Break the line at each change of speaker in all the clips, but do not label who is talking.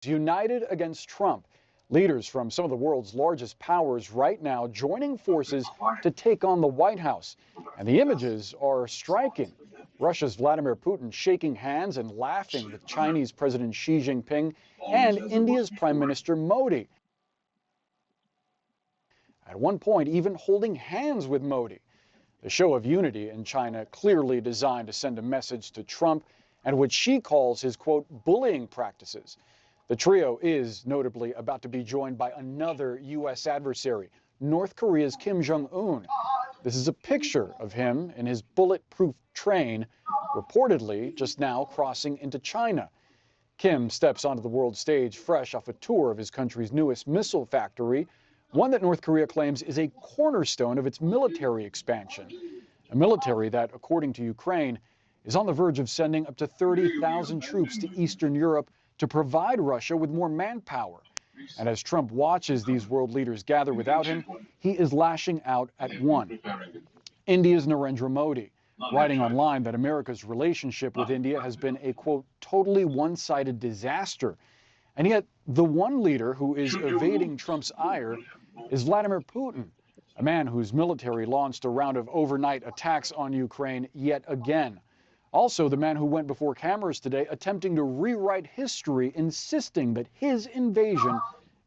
united against Trump. Leaders from some of the world's largest powers right now joining forces to take on the White House. And the images are striking. Russia's Vladimir Putin shaking hands and laughing with Chinese President Xi Jinping and India's Prime Minister Modi. At one point, even holding hands with Modi. The show of unity in China clearly designed to send a message to Trump and what Xi calls his, quote, bullying practices. The trio is notably about to be joined by another U.S. adversary, North Korea's Kim Jong Un. This is a picture of him in his bulletproof train, reportedly just now crossing into China. Kim steps onto the world stage fresh off a tour of his country's newest missile factory, one that North Korea claims is a cornerstone of its military expansion. A military that, according to Ukraine, is on the verge of sending up to 30,000 troops to Eastern Europe to provide Russia with more manpower. And as Trump watches these world leaders gather without him, he is lashing out at one. India's Narendra Modi, writing online that America's relationship with India has been a, quote, totally one-sided disaster. And yet, the one leader who is evading Trump's ire is Vladimir Putin, a man whose military launched a round of overnight attacks on Ukraine yet again. Also, the man who went before cameras today attempting to rewrite history, insisting that his invasion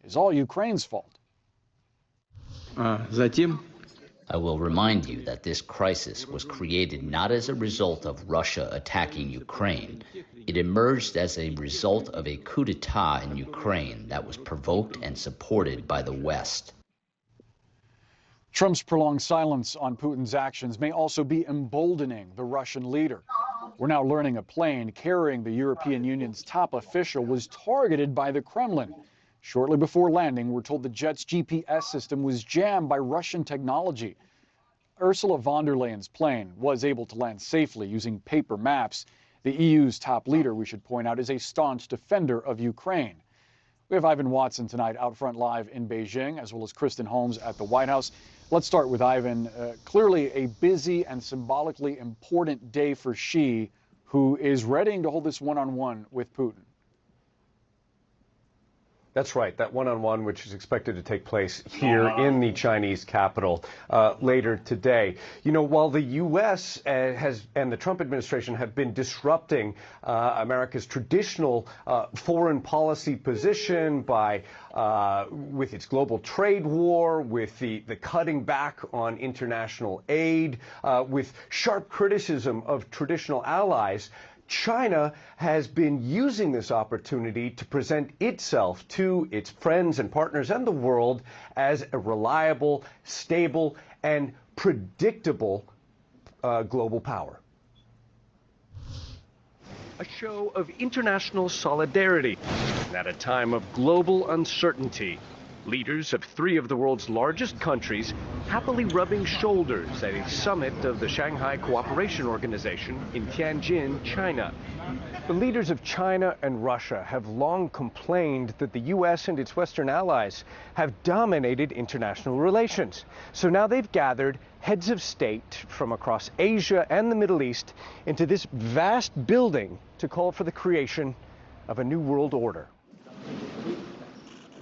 is all Ukraine's fault.
I will remind you that this crisis was created not as a result of Russia attacking Ukraine. It emerged as a result of a coup d'etat in Ukraine that was provoked and supported by the West.
Trump's prolonged silence on Putin's actions may also be emboldening the Russian leader. We're now learning a plane carrying the European Union's top official was targeted by the Kremlin. Shortly before landing, we're told the jet's GPS system was jammed by Russian technology. Ursula von der Leyen's plane was able to land safely using paper maps. The EU's top leader, we should point out, is a staunch defender of Ukraine. We have Ivan Watson tonight out front live in Beijing, as well as Kristen Holmes at the White House. Let's start with Ivan. Clearly a busy and symbolically important day for Xi, who is readying to hold this one-on-one with Putin.
That's right, that one-on-one, which is expected to take place here in the Chinese capital later today. You know, while the U.S. and the Trump administration have been disrupting America's traditional foreign policy position by with its global trade war, with the cutting back on international aid, with sharp criticism of traditional allies, China has been using this opportunity to present itself to its friends and partners and the world as a reliable, stable, and predictable global power.
A show of international solidarity at a time of global uncertainty. Leaders of three of the world's largest countries happily rubbing shoulders at a summit of the Shanghai Cooperation Organization in Tianjin, China.
The leaders of China and Russia have long complained that the U.S. and its Western allies have dominated international relations. So now they've gathered heads of state from across Asia and the Middle East into this vast building to call for the creation of a new world order.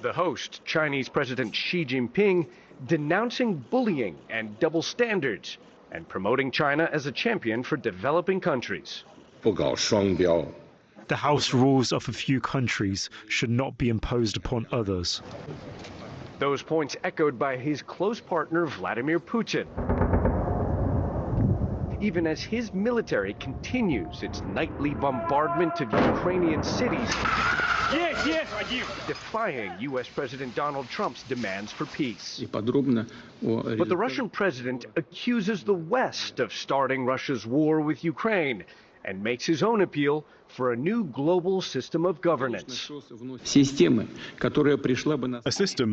The host, Chinese President Xi Jinping, denouncing bullying and double standards and promoting China as a champion for developing countries.
The house rules of a few countries should not be imposed upon others.
Those points echoed by his close partner Vladimir Putin. Even as his military continues its nightly bombardment of Ukrainian cities, defying U.S. President Donald Trump's demands for peace. But the Russian president accuses the West of starting Russia's war with Ukraine and makes his own appeal for a new global system of governance.
A system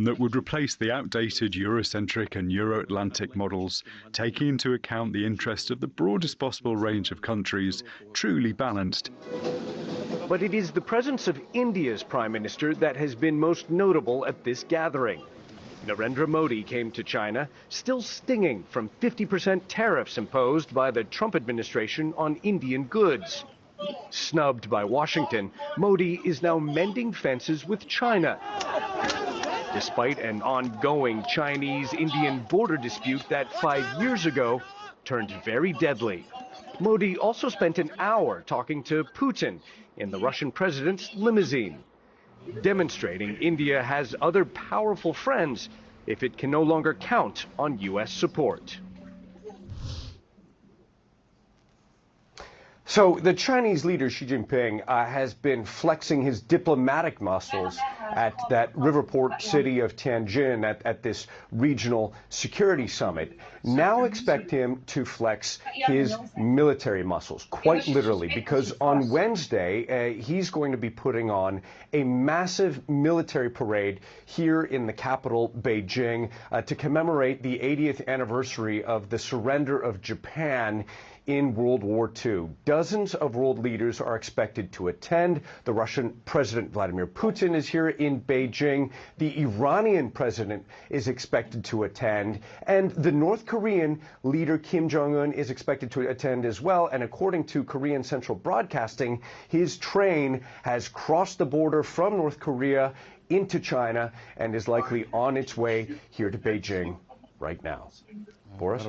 that would replace the outdated Eurocentric and Euro-Atlantic models, taking into account the interests of the broadest possible range of countries, truly balanced.
But it is the presence of India's prime minister that has been most notable at this gathering. Narendra Modi came to China, still stinging from 50% tariffs imposed by the Trump administration on Indian goods. Snubbed by Washington, Modi is now mending fences with China, despite an ongoing Chinese-Indian border dispute that 5 years ago turned very deadly. Modi also spent an hour talking to Putin in the Russian president's limousine, demonstrating India has other powerful friends if it can no longer count on U.S. support.
So the Chinese leader Xi Jinping has been flexing his diplomatic muscles at that river port city of Tianjin at this regional security summit. Now expect him to flex his military muscles, quite literally, because on Wednesday he's going to be putting on a massive military parade here in the capital, Beijing, to commemorate the 80th anniversary of the surrender of Japan in World War II. Dozens of world leaders are expected to attend. The Russian President Vladimir Putin is here in Beijing. The Iranian president is expected to attend. And the North Korean leader Kim Jong Un is expected to attend as well. And according to Korean Central Broadcasting, his train has crossed the border from North Korea into China and is likely on its way here to Beijing right now. Boris?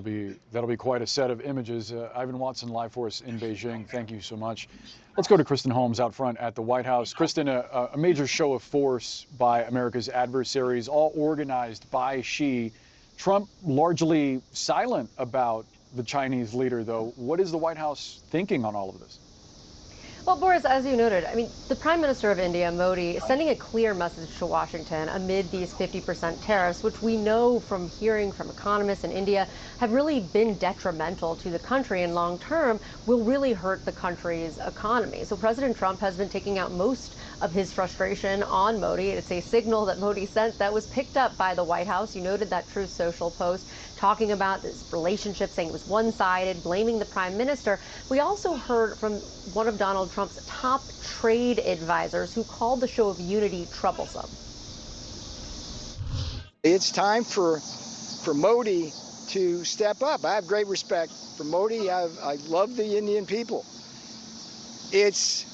That'll be quite a set of images. Ivan Watson, live for us in Beijing. Thank you so much. Let's go to Kristen Holmes out front at the White House. Kristen, a major show of force by America's adversaries, all organized by Xi. Trump largely silent about the Chinese leader, though. What is the White House thinking on all of this?
Well, Boris, as you noted, I mean, the Prime Minister of India, Modi, is sending a clear message to Washington amid these 50% tariffs, which we know from hearing from economists in India have really been detrimental to the country and long term will really hurt the country's economy. So President Trump has been taking out most of his frustration on Modi. It's a signal that Modi sent that was picked up by the White House. You noted that Truth Social post talking about this relationship, saying it was one-sided, blaming the prime minister. We also heard from one of Donald Trump's top trade advisors who called the show of unity troublesome.
It's time for Modi to step up. I have great respect for Modi. I love the Indian people. It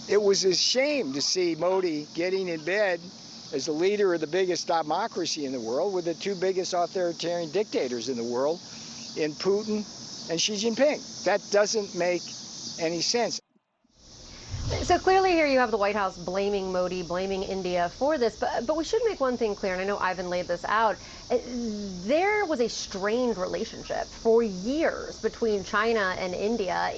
was a shame to see Modi getting in bed as the leader of the biggest democracy in the world with the two biggest authoritarian dictators in the world, in Putin and Xi Jinping. That doesn't make any sense.
So clearly here you have the White House blaming Modi, blaming India for this, but we should make one thing clear, and I know Ivan laid this out. There was a strained relationship for years between China and India.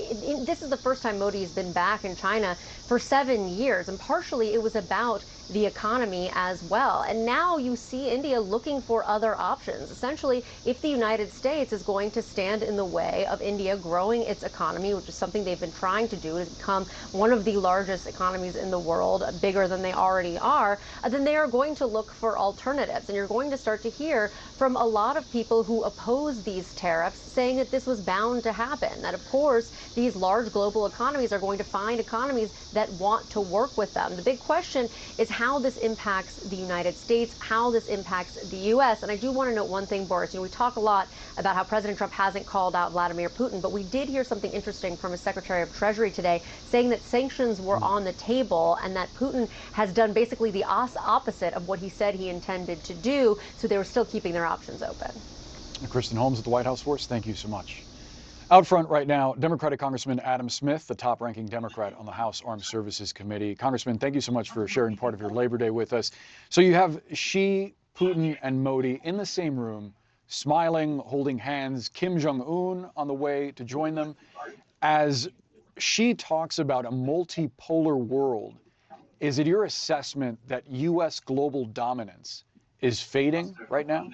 This is the first time Modi has been back in China for 7 years, and partially it was about the economy as well. And now you see India looking for other options. Essentially, if the United States is going to stand in the way of India growing its economy, which is something they've been trying to do, to become one of the largest economies in the world, bigger than they already are, then they are going to look for alternatives. And you're going to start to hear from a lot of people who oppose these tariffs saying that this was bound to happen, that of course these large global economies are going to find economies that want to work with them. The big question is how this impacts the United States, how this impacts the U.S. And I do want to note one thing, Boris. We talk a lot about how President Trump hasn't called out Vladimir Putin, but we did hear something interesting from his Secretary of Treasury today saying that sanctions were on the table and that Putin has done basically the opposite of what he said he intended to do, so they were still keeping their options open.
Kristen Holmes at the White House Force, thank you so much. Out front right now, Democratic Congressman Adam Smith, the top-ranking Democrat on the House Armed Services Committee. Congressman, thank you so much for sharing part of your Labor Day with us. So you have Xi, Putin, and Modi in the same room, smiling, holding hands. Kim Jong Un on the way to join them. As Xi talks about a multipolar world, is it your assessment that U.S. global dominance is fading right now?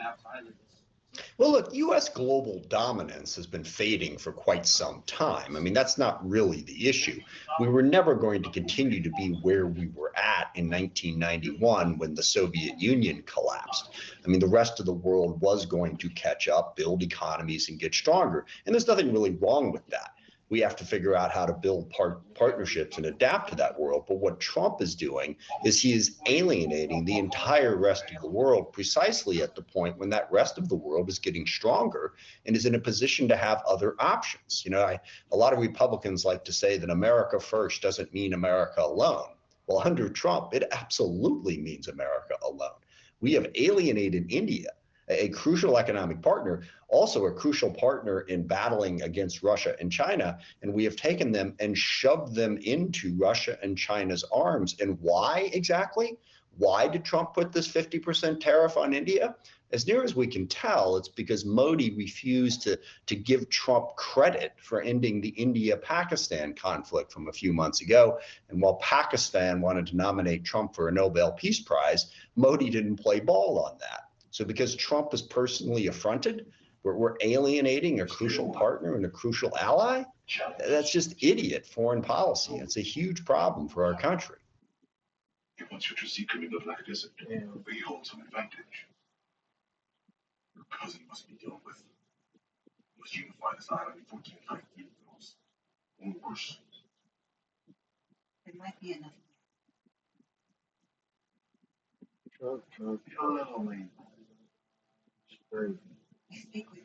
Well, look, U.S. global dominance has been fading for quite some time. I mean, that's not really the issue. We were never going to continue to be where we were at in 1991 when the Soviet Union collapsed. I mean, the rest of the world was going to catch up, build economies, and get stronger. And there's nothing really wrong with that. We have to figure out how to build partnerships and adapt to that world. But what Trump is doing is he is alienating the entire rest of the world precisely at the point when that rest of the world is getting stronger and is in a position to have other options. A lot of Republicans like to say that America first doesn't mean America alone. Well, under Trump, it absolutely means America alone. We have alienated India, a crucial economic partner, also a crucial partner in battling against Russia and China. And we have taken them and shoved them into Russia and China's arms. And why exactly? Why did Trump put this 50% tariff on India? As near as we can tell, it's because Modi refused to give Trump credit for ending the India-Pakistan conflict from a few months ago. And while Pakistan wanted to nominate Trump for a Nobel Peace Prize, Modi didn't play ball on that. So because Trump is personally affronted, we're alienating a crucial partner and a crucial ally? That's just idiot foreign policy. It's a huge problem for our country.
You want you to see criminal like this, where you hold some advantage. Your cousin must be dealt with. You must unify this island before it can fight those. Or worse.
There might be another.
Charlie. I speak with